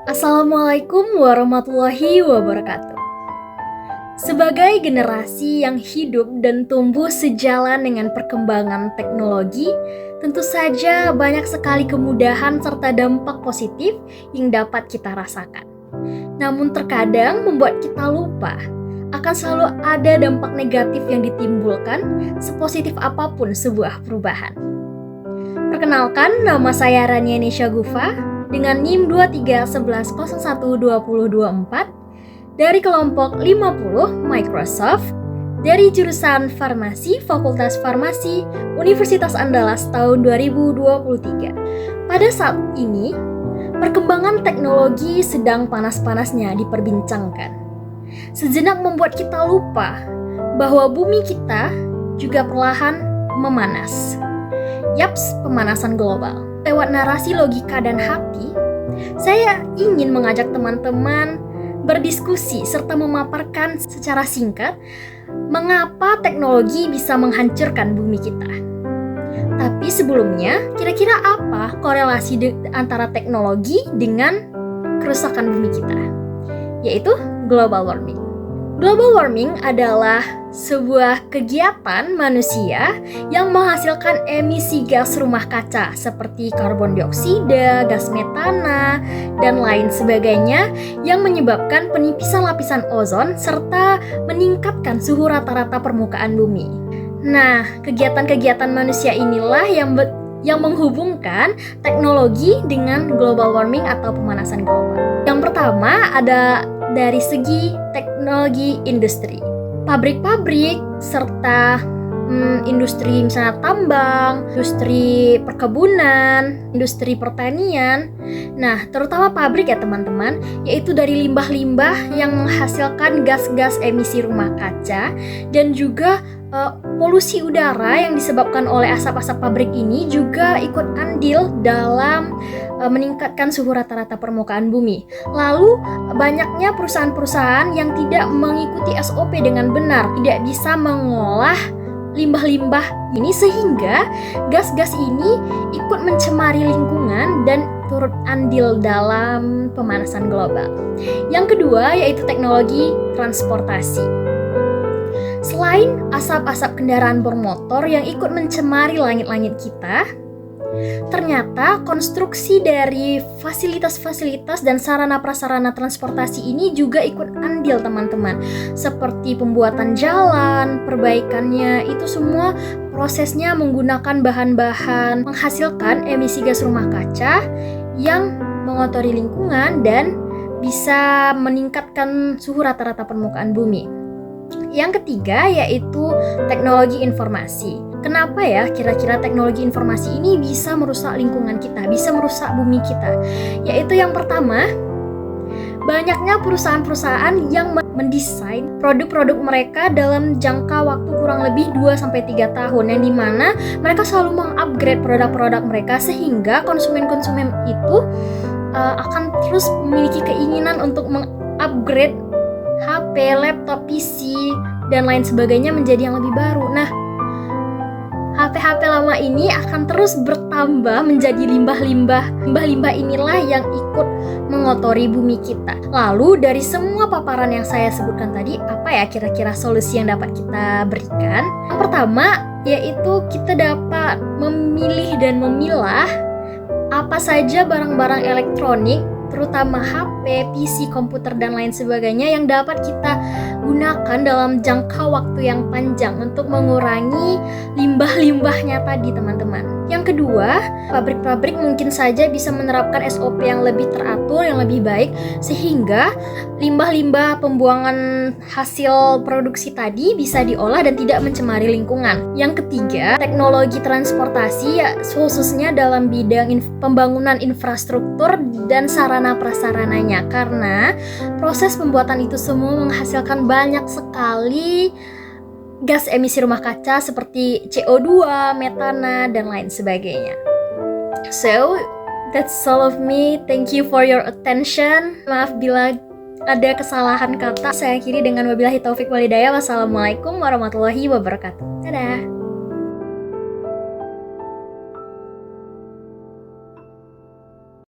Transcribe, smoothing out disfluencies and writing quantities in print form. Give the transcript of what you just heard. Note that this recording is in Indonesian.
Assalamualaikum warahmatullahi wabarakatuh. Sebagai generasi yang hidup dan tumbuh sejalan dengan perkembangan teknologi, tentu saja banyak sekali kemudahan serta dampak positif yang dapat kita rasakan. Namun terkadang membuat kita lupa akan selalu ada dampak negatif yang ditimbulkan sepositif apapun sebuah perubahan. Perkenalkan, nama saya Rania Nisha Gufa dengan NIM 2311012024 dari kelompok 50 Microsoft dari jurusan Farmasi Fakultas Farmasi Universitas Andalas tahun 2023. Pada saat ini, perkembangan teknologi sedang panas-panasnya diperbincangkan. Sejenak membuat kita lupa bahwa bumi kita juga perlahan memanas. Yaps, pemanasan global. Lewat narasi logika dan hati, saya ingin mengajak teman-teman berdiskusi serta memaparkan secara singkat mengapa teknologi bisa menghancurkan bumi kita. Tapi sebelumnya, kira-kira apa korelasi antara teknologi dengan kerusakan bumi kita? Yaitu global warming. Global warming adalah sebuah kegiatan manusia yang menghasilkan emisi gas rumah kaca seperti karbon dioksida, gas metana, dan lain sebagainya yang menyebabkan penipisan lapisan ozon serta meningkatkan suhu rata-rata permukaan bumi. Nah, kegiatan-kegiatan manusia inilah yang menghubungkan teknologi dengan global warming atau pemanasan global. Yang pertama ada dari segi teknologi industri. Pabrik-pabrik serta industri misalnya tambang, industri perkebunan, industri pertanian. Nah, terutama pabrik ya teman-teman, yaitu dari limbah-limbah yang menghasilkan gas-gas emisi rumah kaca dan juga polusi udara yang disebabkan oleh asap-asap pabrik ini juga ikut andil dalam meningkatkan suhu rata-rata permukaan bumi. Lalu banyaknya perusahaan-perusahaan yang tidak mengikuti SOP dengan benar, tidak bisa mengolah limbah-limbah ini sehingga gas-gas ini ikut mencemari lingkungan dan turut andil dalam pemanasan global. Yang kedua yaitu teknologi transportasi. Selain asap-asap kendaraan bermotor yang ikut mencemari langit-langit kita, ternyata konstruksi dari fasilitas-fasilitas dan sarana-prasarana transportasi ini juga ikut andil teman-teman. Seperti pembuatan jalan, perbaikannya, itu semua prosesnya menggunakan bahan-bahan menghasilkan emisi gas rumah kaca yang mengotori lingkungan dan bisa meningkatkan suhu rata-rata permukaan bumi. Yang ketiga yaitu teknologi informasi. Kenapa ya kira-kira teknologi informasi ini bisa merusak lingkungan kita, bisa merusak bumi kita? Yaitu yang pertama, banyaknya perusahaan-perusahaan yang mendesain produk-produk mereka dalam jangka waktu kurang lebih 2-3 tahun, yang dimana mereka selalu mengupgrade produk-produk mereka sehingga konsumen-konsumen itu akan terus memiliki keinginan untuk mengupgrade HP, laptop, PC, dan lain sebagainya menjadi yang lebih baru. Nah, HP-HP lama ini akan terus bertambah menjadi limbah-limbah. Limbah-limbah inilah yang ikut mengotori bumi kita. Lalu dari semua paparan yang saya sebutkan tadi, apa ya kira-kira solusi yang dapat kita berikan? Yang pertama, yaitu kita dapat memilih dan memilah apa saja barang-barang elektronik, terutama HP, PC, komputer, dan lain sebagainya yang dapat kita gunakan dalam jangka waktu yang panjang untuk mengurangi limbah-limbahnya tadi teman-teman. Yang kedua, pabrik-pabrik mungkin saja bisa menerapkan SOP yang lebih teratur, yang lebih baik, sehingga limbah-limbah pembuangan hasil produksi tadi bisa diolah dan tidak mencemari lingkungan. Yang ketiga, teknologi transportasi ya, khususnya dalam bidang pembangunan infrastruktur dan sarana-prasarananya, karena proses pembuatan itu semua menghasilkan banyak sekali gas emisi rumah kaca seperti CO2, metana, dan lain sebagainya. So, that's all of me. Thank you for your attention. Maaf bila ada kesalahan kata. Saya akhiri dengan wabillahi taufik walhidayah. Wassalamualaikum warahmatullahi wabarakatuh. Dadah.